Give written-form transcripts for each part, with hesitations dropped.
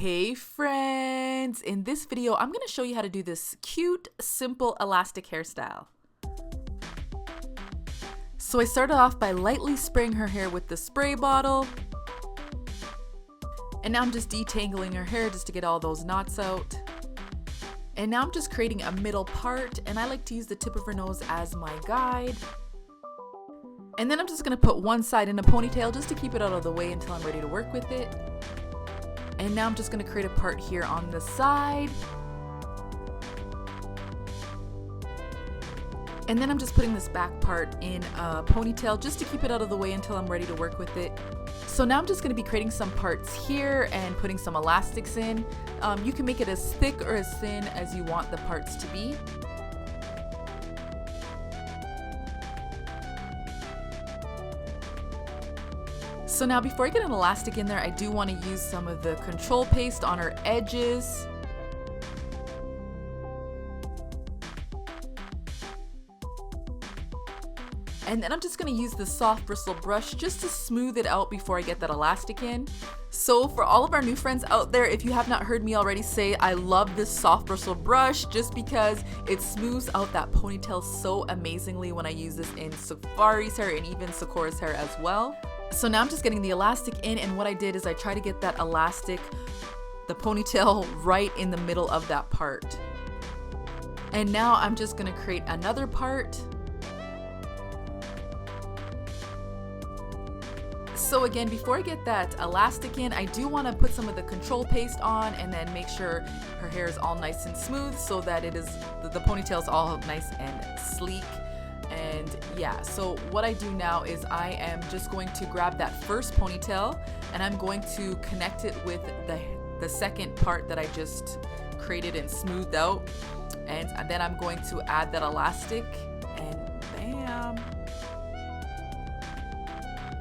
Hey friends! In this video, I'm going to show you how to do this cute, simple elastic hairstyle. So I started off by lightly spraying her hair with the spray bottle. And now I'm just detangling her hair just to get all those knots out. And now I'm just creating a middle part, and I like to use the tip of her nose as my guide. And then I'm just going to put one side in a ponytail just to keep it out of the way until I'm ready to work with it. And now I'm just going to create a part here on the side. And then I'm just putting this back part in a ponytail just to keep it out of the way until I'm ready to work with it. So now I'm just going to be creating some parts here and putting some elastics in. You can make it as thick or as thin as you want the parts to be. So now before I get an elastic in there, I do want to use some of the control paste on her edges. And then I'm just going to use the soft bristle brush just to smooth it out before I get that elastic in. So for all of our new friends out there, if you have not heard me already say, I love this soft bristle brush just because it smooths out that ponytail so amazingly when I use this in Sefari's hair and even Sekora's hair as well. So now I'm just getting the elastic in, and what I did is I try to get that elastic, the ponytail, right in the middle of that part. And now I'm just going to create another part. So again, before I get that elastic in, I do want to put some of the control paste on and then make sure her hair is all nice and smooth so that it is the ponytail is all nice and sleek. And yeah, so what I do now is I am just going to grab that first ponytail and I'm going to connect it with the second part that I just created and smoothed out. And then I'm going to add that elastic and bam.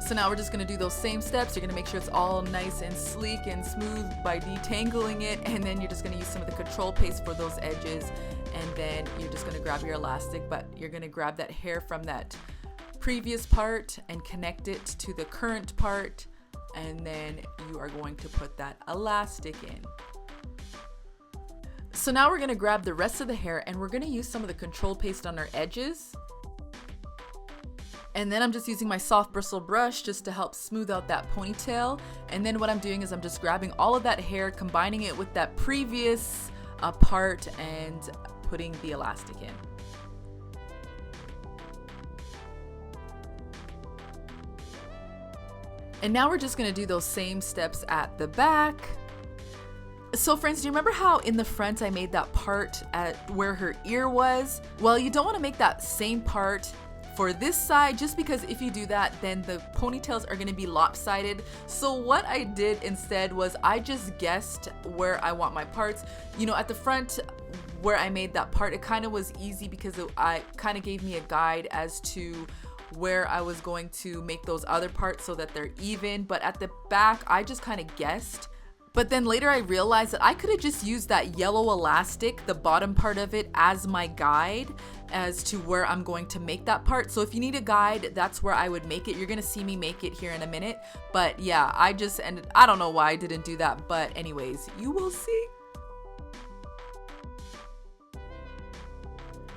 So now we're just going to do those same steps. You're going to make sure it's all nice and sleek and smooth by detangling it, and then you're just going to use some of the control paste for those edges, and then you're just going to grab your elastic, but you're going to grab that hair from that previous part and connect it to the current part, and then you are going to put that elastic in. So now we're going to grab the rest of the hair and we're going to use some of the control paste on our edges. And then I'm just using my soft bristle brush just to help smooth out that ponytail. And then what I'm doing is I'm just grabbing all of that hair, combining it with that previous part and putting the elastic in. And now we're just going to do those same steps at the back. So friends, do you remember how in the front I made that part at where her ear was? Well, you don't want to make that same part for this side, just because if you do that, then the ponytails are going to be lopsided. So what I did instead was I just guessed where I want my parts. You know, at the front where I made that part, it kind of was easy because I kind of gave me a guide as to where I was going to make those other parts so that they're even. But at the back, I just kind of guessed. But then later I realized that I could have just used that yellow elastic, the bottom part of it, as my guide as to where I'm going to make that part. So if you need a guide, that's where I would make it. You're gonna see me make it here in a minute. But yeah, I don't know why I didn't do that, but anyways, you will see.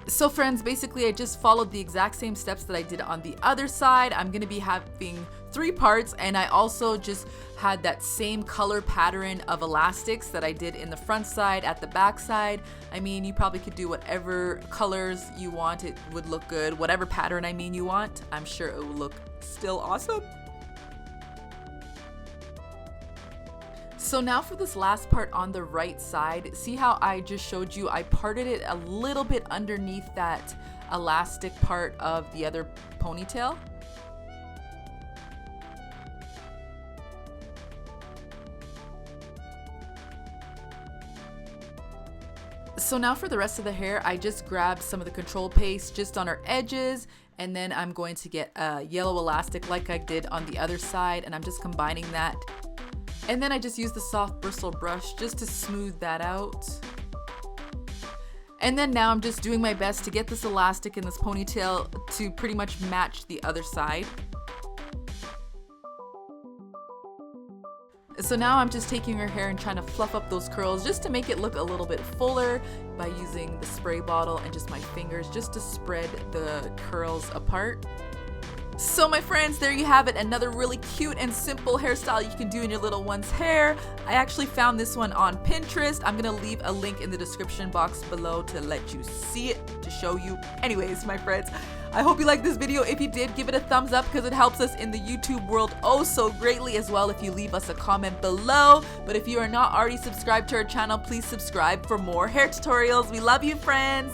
So friends, basically I just followed the exact same steps that I did on the other side. I'm gonna be having 3 parts, and I also just had that same color pattern of elastics that I did in the front side at the back side. I mean, you probably could do whatever colors you want. It would look good. Whatever pattern you want, I'm sure it will look still awesome. So now for this last part on the right side, see how I just showed you I parted it a little bit underneath that elastic part of the other ponytail? So now for the rest of the hair, I just grabbed some of the control paste just on her edges, and then I'm going to get a yellow elastic like I did on the other side, and I'm just combining that. And then I just use the soft bristle brush just to smooth that out. And then now I'm just doing my best to get this elastic in this ponytail to pretty much match the other side. So now I'm just taking her hair and trying to fluff up those curls just to make it look a little bit fuller by using the spray bottle and just my fingers just to spread the curls apart. So my friends, there you have it, another really cute and simple hairstyle you can do in your little one's hair. I actually found this one on Pinterest. I'm gonna leave a link in the description box below to let you see it, to show you. Anyways, my friends, I hope you liked this video. If you did, give it a thumbs up because it helps us in the YouTube world oh so greatly, as well if you leave us a comment below. But if you are not already subscribed to our channel, please subscribe for more hair tutorials. We love you, friends.